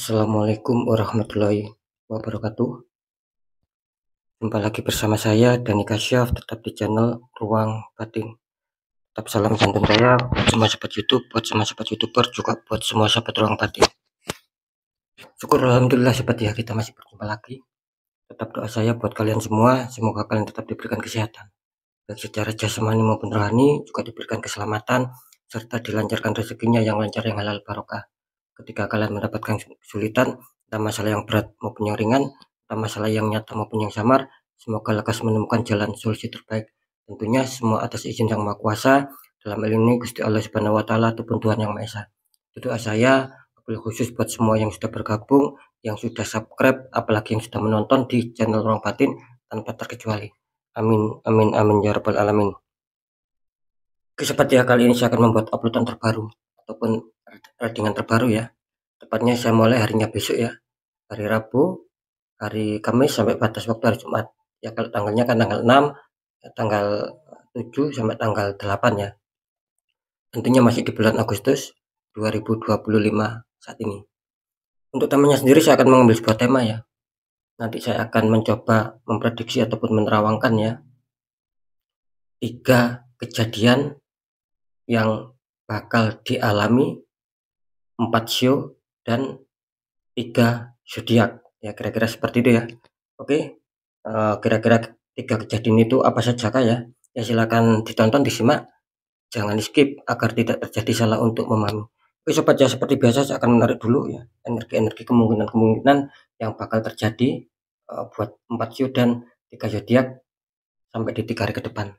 Assalamualaikum warahmatullahi wabarakatuh. Jumpa lagi bersama saya Dani Kasyaf, tetap di channel Ruang Batin. Tetap salam santun saya buat semua sahabat YouTube, buat semua sahabat YouTuber, juga buat semua sahabat Ruang Batin. Syukur alhamdulillah sahabat ya, kita masih berjumpa lagi. Tetap doa saya buat kalian semua, semoga kalian tetap diberikan kesehatan, baik secara jasmani maupun rohani, juga diberikan keselamatan serta dilancarkan rezekinya yang lancar, yang halal barokah. Ketika kalian mendapatkan kesulitan, entah masalah yang berat maupun yang ringan, entah masalah yang nyata maupun yang samar, semoga lekas menemukan jalan solusi terbaik. Tentunya semua atas izin Yang Maha Kuasa, dalam hal ini Gusti Allah Subhanahu wa taala ataupun Tuhan Yang Maha Esa. Doa saya khusus buat semua yang sudah bergabung, yang sudah subscribe, apalagi yang sudah menonton di channel Ruang Batin tanpa terkecuali. Amin amin amin ya rabbal alamin. Oke seperti ya, kali ini saya akan membuat uploadan terbaru ataupun readingan terbaru ya. Tepatnya saya mulai harinya besok ya, hari Rabu, hari Kamis sampai batas waktu hari Jumat. Ya kalau tanggalnya kan tanggal 6, ya, tanggal 7 sampai tanggal 8 ya. Tentunya masih di bulan Agustus 2025 saat ini. Untuk temanya sendiri saya akan mengambil sebuah tema ya. Nanti saya akan mencoba memprediksi ataupun menerawangkan ya 3 kejadian yang bakal dialami 4 show dan 3 zodiak ya, kira-kira seperti itu ya. Oke, kira-kira 3 kejadian itu apa saja kah ya? Ya silakan ditonton, disimak, jangan di skip agar tidak terjadi salah untuk memahami. Oke sobat ya, seperti biasa saya akan menarik dulu ya energi-energi kemungkinan-kemungkinan yang bakal terjadi buat 4 show dan 3 zodiak sampai di 3 hari ke depan.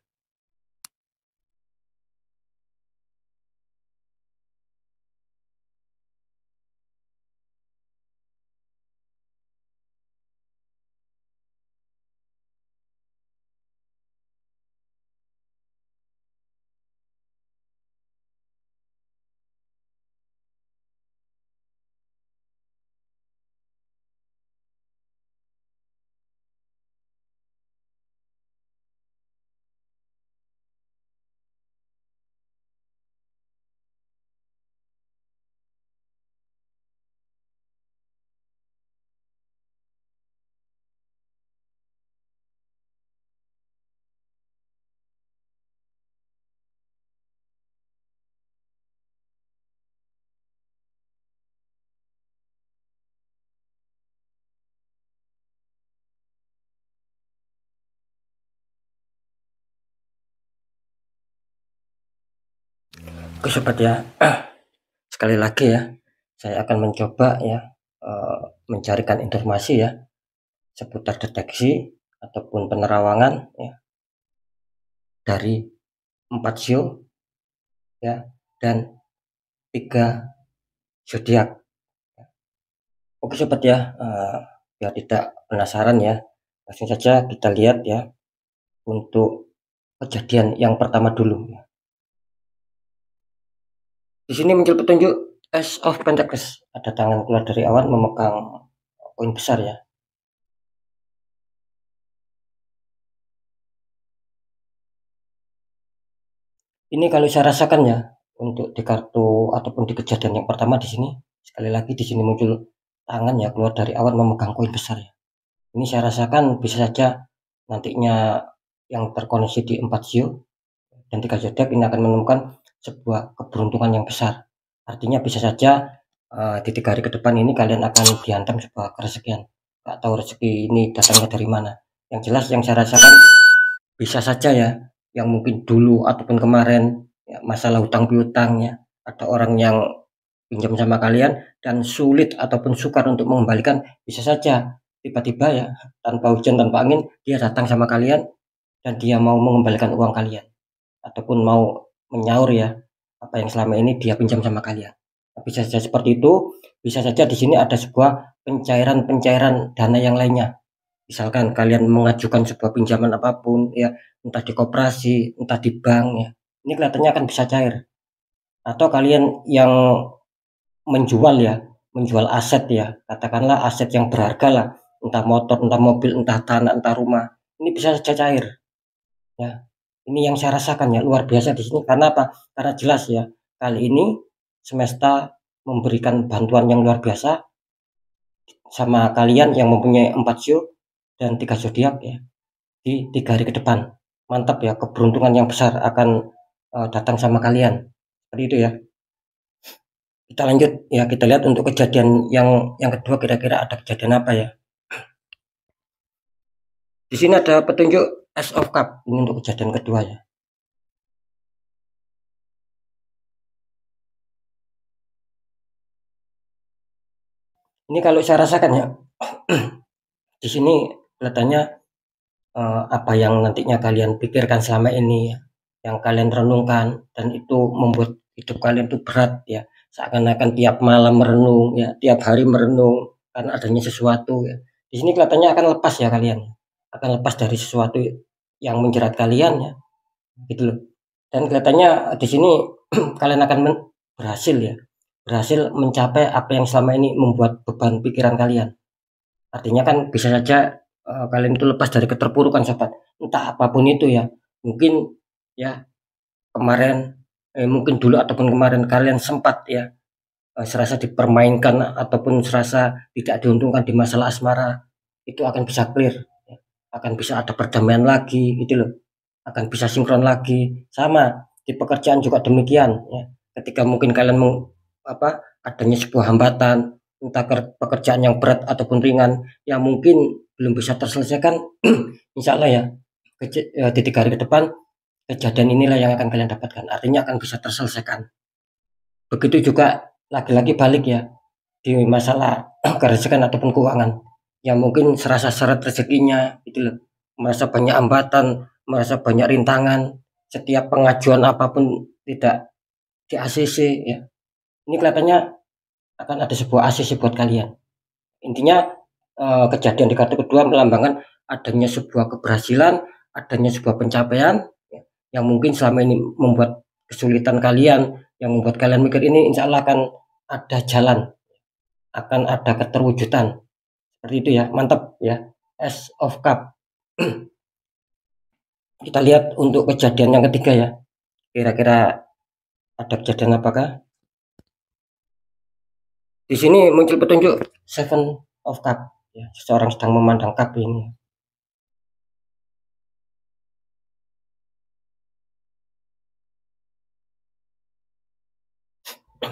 Oke sobat ya, sekali lagi ya, saya akan mencoba ya mencarikan informasi ya seputar deteksi ataupun penerawangan ya dari 4 show ya dan 3 zodiak. Oke sobat ya, biar tidak penasaran ya, langsung saja kita lihat ya untuk kejadian yang pertama dulu ya. Di sini muncul petunjuk Ace of Pentacles, ada tangan keluar dari awan memegang koin besar ya. Ini kalau saya rasakan ya untuk di kartu ataupun di kejadian yang pertama di sini, sekali lagi di sini muncul tangan ya keluar dari awan memegang koin besar ya. Ini saya rasakan bisa saja nantinya yang terkoneksi di 4 show dan 3 zodiak ini akan menemukan sebuah keberuntungan yang besar. Artinya bisa saja di 3 hari ke depan ini kalian akan dihantam sebuah kerezekian. Gak tahu rezeki ini datangnya dari mana. Yang jelas yang saya rasakan bisa saja ya, yang mungkin dulu ataupun kemarin ya, masalah hutang piutangnya, ada orang yang pinjam sama kalian dan sulit ataupun sukar untuk mengembalikan, bisa saja tiba-tiba ya tanpa hujan tanpa angin dia datang sama kalian dan dia mau mengembalikan uang kalian ataupun mau menyaur ya apa yang selama ini dia pinjam sama kalian. Bisa saja seperti itu, bisa saja di sini ada sebuah pencairan dana yang lainnya. Misalkan kalian mengajukan sebuah pinjaman apapun ya, entah di koperasi, entah di bank ya, ini kelihatannya akan bisa cair. Atau kalian yang menjual ya, menjual aset ya, katakanlah aset yang berharga lah, entah motor, entah mobil, entah tanah, entah rumah, ini bisa saja cair ya. Ini yang saya rasakan ya, luar biasa di sini. Karena apa? Karena jelas ya, kali ini semesta memberikan bantuan yang luar biasa sama kalian yang mempunyai 4 sio dan 3 zodiak ya di 3 hari ke depan. Mantap ya, keberuntungan yang besar akan datang sama kalian. Seperti itu ya. Kita lanjut ya, kita lihat untuk kejadian yang kedua, kira-kira ada kejadian apa ya. Di sini ada petunjuk Ace of Cup, ini untuk kejadian kedua ya. Ini kalau saya rasakan ya, di sini kelihatannya apa yang nantinya kalian pikirkan selama ini ya, yang kalian renungkan, dan itu membuat hidup kalian itu berat ya, seakan-akan tiap malam merenung ya, tiap hari merenung karena adanya sesuatu ya. Di sini kelihatannya akan lepas ya, kalian akan lepas dari sesuatu yang menjerat kalian ya, gitu loh. Dan kelihatannya di sini kalian akan berhasil ya, berhasil mencapai apa yang selama ini membuat beban pikiran kalian. Artinya kan bisa saja kalian itu lepas dari keterpurukan, sobat, entah apapun itu ya. Mungkin ya kemarin mungkin dulu ataupun kemarin kalian sempat ya serasa dipermainkan ataupun serasa tidak diuntungkan di masalah asmara, itu akan bisa clear ya. Akan bisa ada perdamaian lagi gitu loh, akan bisa sinkron lagi. Sama di pekerjaan juga demikian ya, ketika mungkin kalian adanya sebuah hambatan, entah pekerjaan yang berat ataupun ringan yang mungkin belum bisa terselesaikan, insya Allah ya di 3 hari ke depan kejadian inilah yang akan kalian dapatkan, artinya akan bisa terselesaikan. Begitu juga lagi-lagi balik ya di masalah kerezekian ataupun keuangan yang mungkin serasa seret rezekinya gitu loh, merasa banyak hambatan, merasa banyak rintangan, setiap pengajuan apapun tidak di ACC ya. Ini kelihatannya akan ada sebuah ACC buat kalian. Intinya kejadian di kartu kedua melambangkan adanya sebuah keberhasilan, adanya sebuah pencapaian ya, yang mungkin selama ini membuat kesulitan kalian, yang membuat kalian mikir ini insya Allah akan ada jalan, akan ada keterwujudan. Seperti itu ya, mantap ya. Ace of Cup. Kita lihat untuk kejadian yang ketiga ya, kira-kira ada kejadian apakah? Di sini muncul petunjuk Seven of Cup ya, seseorang sedang memandang cup ini.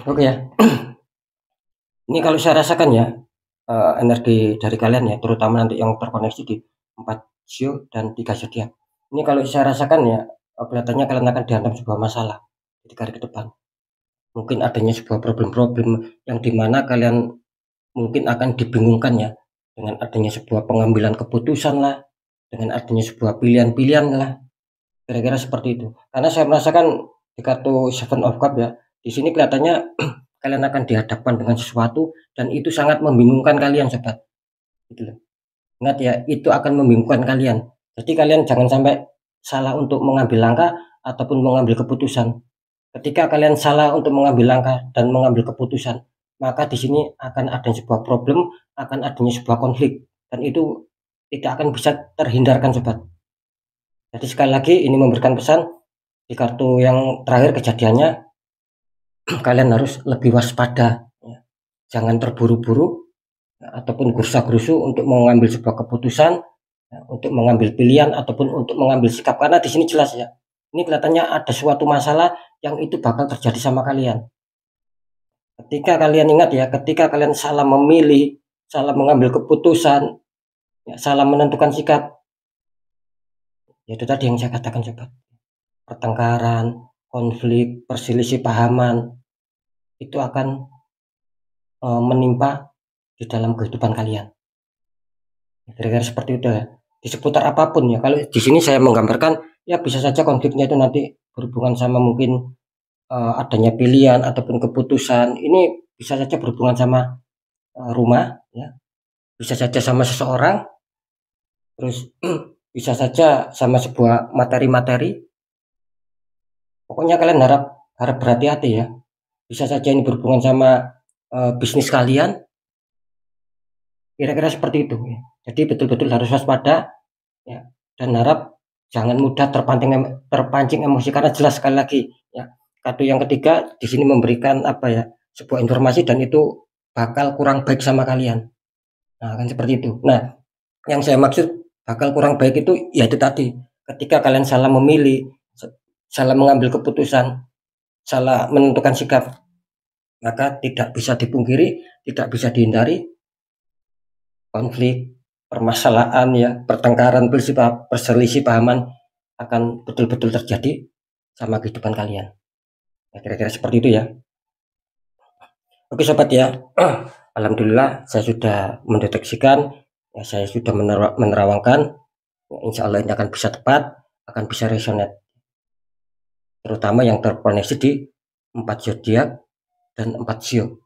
Oke ya. Ini kalau saya rasakan ya, energi dari kalian ya, terutama nanti yang terkoneksi di 4 sio dan 3 zodiak. Ini kalau saya rasakan ya, kelihatannya kalian akan dihantam sebuah masalah di 3 hari ke depan. Mungkin adanya sebuah problem-problem yang dimana kalian mungkin akan dibingungkan ya, dengan adanya sebuah pengambilan keputusan lah, dengan adanya sebuah pilihan-pilihan lah, kira-kira seperti itu. Karena saya merasakan di kartu Seven of Cup ya, di sini kelihatannya kalian akan dihadapkan dengan sesuatu dan itu sangat membingungkan kalian, sobat. Gitu loh. Ingat ya, itu akan membingungkan kalian. Jadi kalian jangan sampai salah untuk mengambil langkah ataupun mengambil keputusan. Ketika kalian salah untuk mengambil langkah dan mengambil keputusan, maka di sini akan ada sebuah problem, akan adanya sebuah konflik, dan itu tidak akan bisa terhindarkan, sobat. Jadi sekali lagi ini memberikan pesan di kartu yang terakhir kejadiannya, kalian harus lebih waspada ya. Jangan terburu-buru ya, ataupun gerusa-gerusu untuk mengambil sebuah keputusan ya, untuk mengambil pilihan ataupun untuk mengambil sikap, karena di sini jelas ya, ini kelihatannya ada suatu masalah yang itu bakal terjadi sama kalian. Ketika kalian ingat ya, ketika kalian salah memilih, salah mengambil keputusan ya, salah menentukan sikap, ya itu tadi yang saya katakan, sobat. Pertengkaran, konflik, perselisih pahaman itu akan menimpa di dalam kehidupan kalian. Kira-kira seperti itu ya. Di seputar apapun ya. Kalau di sini saya menggambarkan ya bisa saja konfliknya itu nanti berhubungan sama mungkin adanya pilihan ataupun keputusan. Ini bisa saja berhubungan sama rumah ya. Bisa saja sama seseorang. Terus bisa saja sama sebuah materi-materi. Pokoknya kalian harap berhati-hati ya. Bisa saja ini berhubungan sama bisnis kalian. Kira-kira seperti itu ya. Jadi betul-betul harus waspada ya, dan harap jangan mudah terpancing emosi, karena jelas sekali lagi ya, kartu yang ketiga di sini memberikan apa ya, sebuah informasi dan itu bakal kurang baik sama kalian. Nah, kan seperti itu. Nah, yang saya maksud bakal kurang baik itu ya itu tadi, ketika kalian salah memilih, salah mengambil keputusan, salah menentukan sikap, maka tidak bisa dipungkiri, tidak bisa dihindari konflik, permasalahan ya, pertengkaran, perselisih pahaman akan betul-betul terjadi sama kehidupan kalian. Ya, kira-kira seperti itu ya. Oke sobat ya, alhamdulillah saya sudah mendeteksikan, ya, saya sudah menerawangkan, ya, insya Allah ini akan bisa tepat, akan bisa resonate, terutama yang terkoneksi di 4 zodiak dan 4 sio.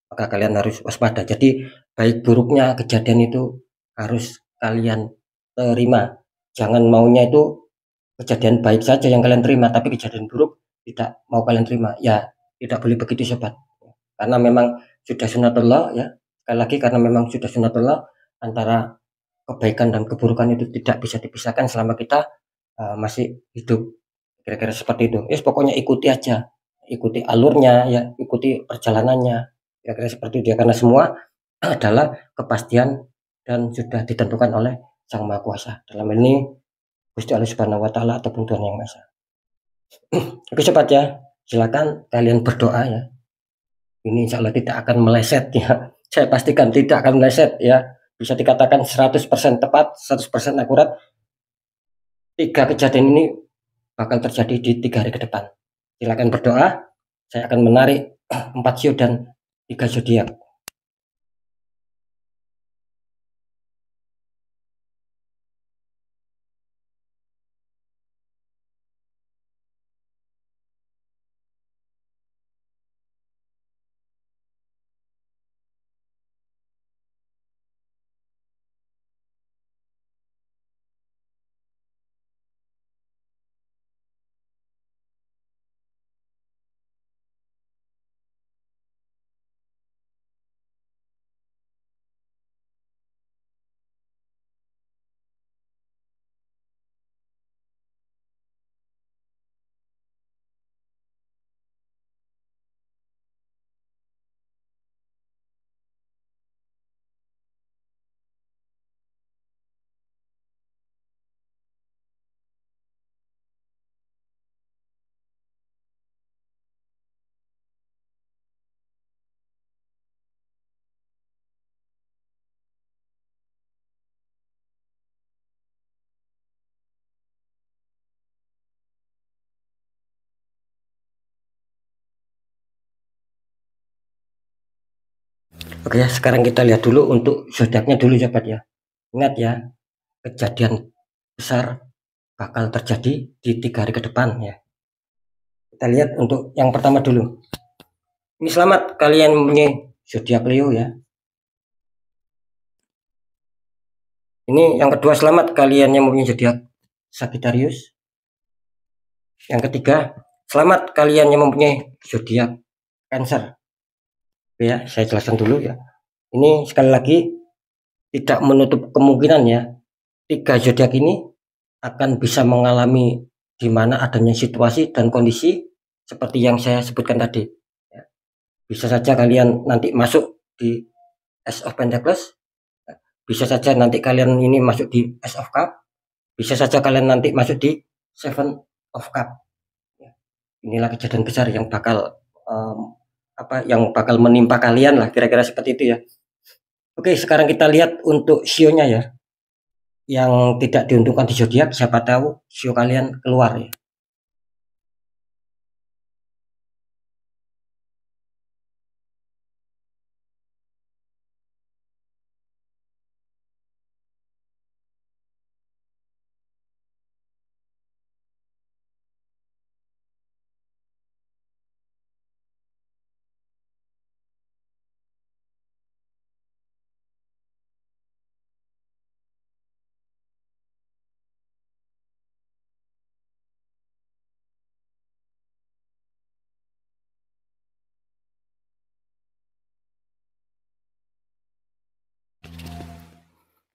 Maka kalian harus waspada. Jadi baik buruknya kejadian itu harus kalian terima. Jangan maunya itu kejadian baik saja yang kalian terima, tapi kejadian buruk tidak mau kalian terima. Ya, tidak boleh begitu sobat. Karena memang sudah sunatullah ya. Sekali lagi karena memang sudah sunatullah, antara kebaikan dan keburukan itu tidak bisa dipisahkan selama kita masih hidup. Kira-kira seperti itu. Yes, pokoknya ikuti aja. Ikuti alurnya ya, ikuti perjalanannya. Kira-kira seperti itu ya, karena semua adalah kepastian dan sudah ditentukan oleh Sang Maha Kuasa. Dalam ini Gusti Allah Subhanahu wa taala ataupun Tuhan Yang Maha Esa. Oke sobat ya, silakan kalian berdoa ya. Ini insya Allah tidak akan meleset ya. Saya pastikan tidak akan meleset ya. Bisa dikatakan 100% tepat, 100% akurat. 3 kejadian ini bakal terjadi di 3 hari ke depan. Silakan berdoa. Saya akan menarik 4 sio dan 3 zodiak. Oke ya, sekarang kita lihat dulu untuk zodiaknya dulu sobat ya. Ingat ya, kejadian besar bakal terjadi di 3 hari ke depan ya. Kita lihat untuk yang pertama dulu. Ini selamat kalian mempunyai zodiak Leo ya. Ini yang kedua, selamat kalian yang mempunyai zodiak Sagittarius. Yang ketiga, selamat kalian yang mempunyai zodiak Cancer. Ya, saya jelaskan dulu ya. Ini sekali lagi tidak menutup kemungkinan ya, 3 zodiak ini akan bisa mengalami di mana adanya situasi dan kondisi seperti yang saya sebutkan tadi. Bisa saja kalian nanti masuk di Ace of Pentacles, bisa saja nanti kalian ini masuk di Ace of Cup, bisa saja kalian nanti masuk di Seven of Cup. Inilah kejadian besar yang bakal yang bakal menimpa kalian lah, kira-kira seperti itu ya. Oke, sekarang kita lihat untuk sionya ya. Yang tidak diuntungkan di zodiak, siapa tahu sio kalian keluar ya.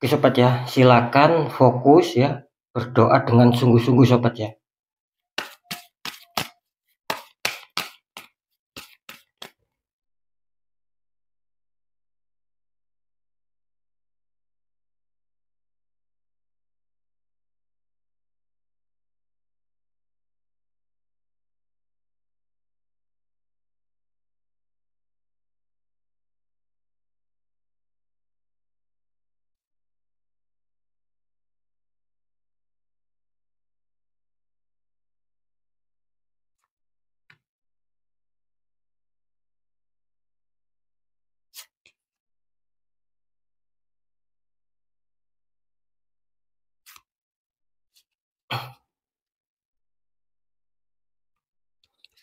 Oke sobat ya, silakan fokus ya, berdoa dengan sungguh-sungguh sobat ya.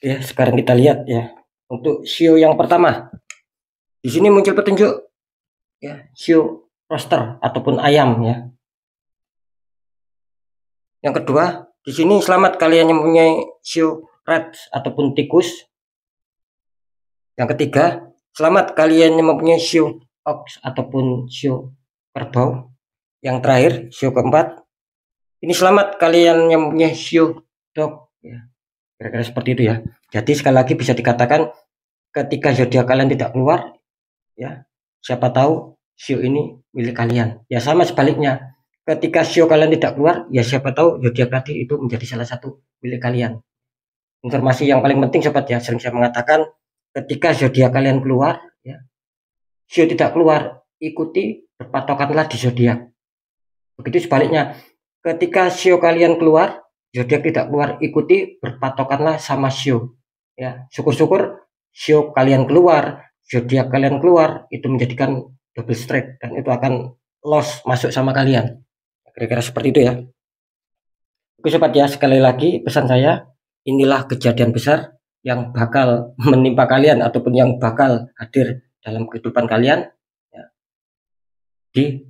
Ya, sekarang kita lihat ya. Untuk sio yang pertama, di sini muncul petunjuk ya, sio roster ataupun ayam ya. Yang kedua, di sini selamat kalian yang mempunyai sio rat ataupun tikus. Yang ketiga, selamat kalian yang mempunyai sio ox ataupun sio kerbau. Yang terakhir, sio keempat, ini selamat kalian yang mempunyai sio dog ya. Kira-kira seperti itu ya. Jadi sekali lagi bisa dikatakan ketika zodiak kalian tidak keluar ya, siapa tahu sio ini milik kalian. Ya sama sebaliknya, ketika sio kalian tidak keluar, ya siapa tahu zodiak tadi itu menjadi salah satu milik kalian. Informasi yang paling penting sobat ya, sering saya mengatakan ketika zodiak kalian keluar ya, sio tidak keluar, ikuti berpatokanlah di zodiak. Begitu sebaliknya, ketika sio kalian keluar, zodiak tidak keluar, ikuti berpatokanlah sama sio. Ya, syukur-syukur sio kalian keluar, zodiak kalian keluar, itu menjadikan double strike dan itu akan loss masuk sama kalian. Kira-kira seperti itu ya. Oke sobat ya, sekali lagi pesan saya, inilah kejadian besar yang bakal menimpa kalian ataupun yang bakal hadir dalam kehidupan kalian ya, di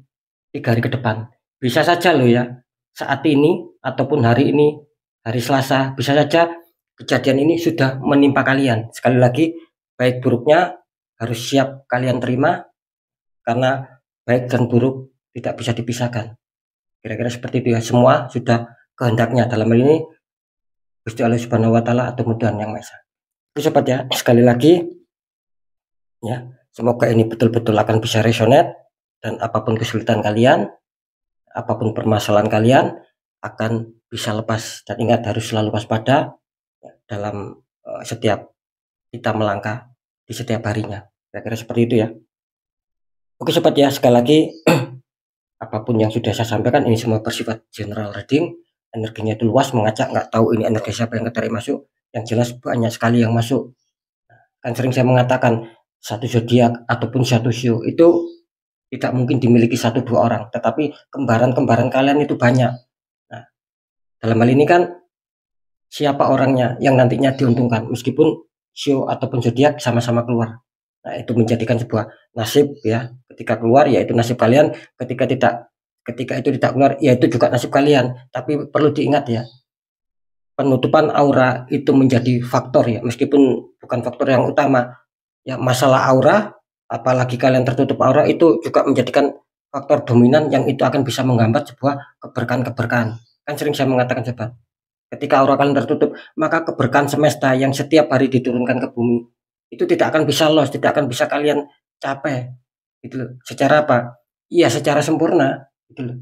3 hari ke depan. Bisa saja loh ya, saat ini ataupun hari ini, hari Selasa, bisa saja kejadian ini sudah menimpa kalian. Sekali lagi, baik buruknya harus siap kalian terima, karena baik dan buruk tidak bisa dipisahkan. Kira-kira seperti itu ya, semua sudah kehendaknya, dalam hal ini Gusti Allah Subhanahu wa Ta'ala atau Tuhan Yang Maha Esa. Itu sobat ya, sekali lagi ya, semoga ini betul-betul akan bisa resonate dan apapun kesulitan kalian, apapun permasalahan kalian akan bisa lepas. Dan ingat, harus selalu waspada dalam setiap kita melangkah di setiap harinya. Kira-kira seperti itu ya. Oke sobat ya, sekali lagi apapun yang sudah saya sampaikan ini semua bersifat general reading. Energinya itu luas, mengacak, nggak tahu ini energi siapa yang ketarik masuk. Yang jelas banyak sekali yang masuk. Kan sering saya mengatakan satu zodiak ataupun satu sio itu tidak mungkin dimiliki 1-2 orang, tetapi kembaran-kembaran kalian itu banyak. Nah, dalam hal ini kan siapa orangnya yang nantinya diuntungkan, meskipun sio ataupun zodiak sama-sama keluar. Nah, itu menjadikan sebuah nasib ya. Ketika keluar ya itu nasib kalian, ketika itu tidak keluar ya itu juga nasib kalian. Tapi perlu diingat ya, penutupan aura itu menjadi faktor ya, meskipun bukan faktor yang utama. Ya, masalah aura, apalagi kalian tertutup aura, itu juga menjadikan faktor dominan yang itu akan bisa menghambat sebuah keberkahan-keberkahan. Kan sering saya mengatakan sobat, ketika aura kalian tertutup, maka keberkahan semesta yang setiap hari diturunkan ke bumi itu tidak akan bisa loss, tidak akan bisa kalian capai gitu loh. Secara apa? Iya, secara sempurna gitu loh.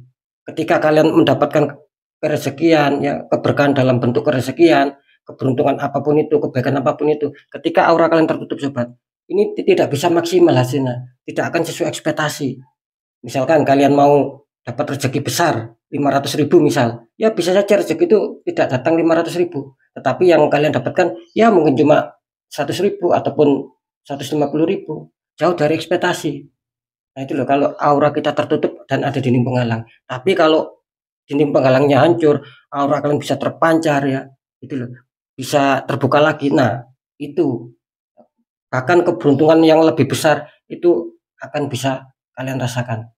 Ketika kalian mendapatkan kerezekian ya, keberkahan dalam bentuk kerezekian, keberuntungan apapun itu, kebaikan apapun itu, ketika aura kalian tertutup sobat, ini tidak bisa maksimal hasilnya, tidak akan sesuai ekspektasi. Misalkan kalian mau dapat rezeki besar 500.000 misal, ya bisa saja rezeki itu tidak datang 500.000, tetapi yang kalian dapatkan ya mungkin cuma 100.000 ataupun 150.000, jauh dari ekspektasi. Nah itu loh, kalau aura kita tertutup dan ada dinding penghalang. Tapi kalau dinding penghalangnya hancur, aura kalian bisa terpancar ya, itu loh, bisa terbuka lagi. Nah itu bahkan keberuntungan yang lebih besar itu akan bisa kalian rasakan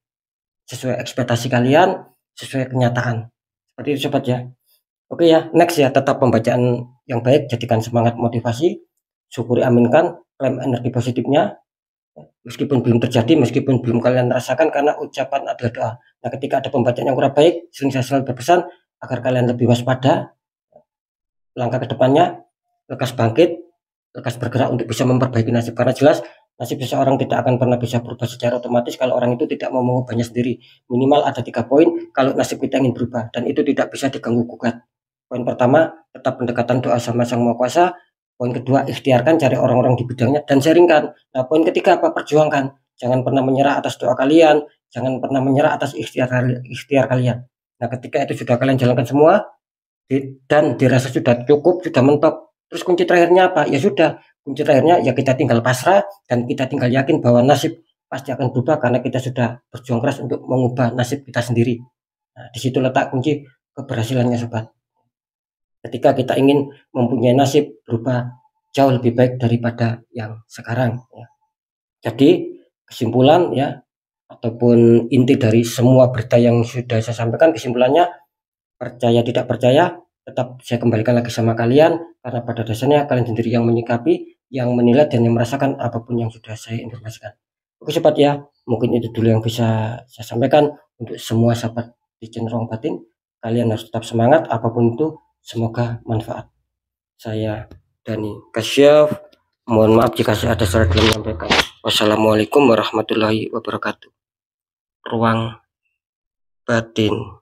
sesuai ekspektasi kalian, sesuai kenyataan. Seperti itu sobat ya. Oke ya, next ya, tetap pembacaan yang baik, jadikan semangat motivasi, syukuri, aminkan, klaim energi positifnya, meskipun belum terjadi, meskipun belum kalian rasakan, karena ucapan adalah doa. Nah ketika ada pembacaan yang kurang baik, sering saya selalu berpesan agar kalian lebih waspada, langkah ke depannya, lekas bangkit, lekas bergerak untuk bisa memperbaiki nasib, karena jelas nasib seseorang tidak akan pernah bisa berubah secara otomatis kalau orang itu tidak mau mengubahnya sendiri. Minimal ada 3 poin kalau nasib kita ingin berubah, dan itu tidak bisa diganggu gugat. Poin pertama, tetap pendekatan doa sama Sang Maha Kuasa. Poin kedua, ikhtiarkan cari orang-orang di bidangnya dan sharingkan. Nah poin ketiga apa? Perjuangkan. Jangan pernah menyerah atas doa kalian, jangan pernah menyerah atas ikhtiar kalian. Nah ketika itu sudah kalian jalankan semua dan dirasa sudah cukup, sudah mentok, terus kunci terakhirnya apa? Ya sudah, kunci terakhirnya ya kita tinggal pasrah dan kita tinggal yakin bahwa nasib pasti akan berubah karena kita sudah berjuang keras untuk mengubah nasib kita sendiri. Nah, di situ letak kunci keberhasilannya sobat. Ketika kita ingin mempunyai nasib berubah jauh lebih baik daripada yang sekarang ya. Jadi kesimpulan ya, ataupun inti dari semua berita yang sudah saya sampaikan, kesimpulannya percaya tidak percaya tetap saya kembalikan lagi sama kalian, karena pada dasarnya kalian sendiri yang menyikapi, yang menilai, dan yang merasakan apapun yang sudah saya informasikan. Oke sobat ya, mungkin itu dulu yang bisa saya sampaikan untuk semua sahabat di channel Ruang Batin. Kalian harus tetap semangat apapun itu, semoga manfaat. Saya Dani Kasyaf, mohon maaf jika saya ada salah dalam menyampaikan. Wassalamualaikum warahmatullahi wabarakatuh. Ruang Batin.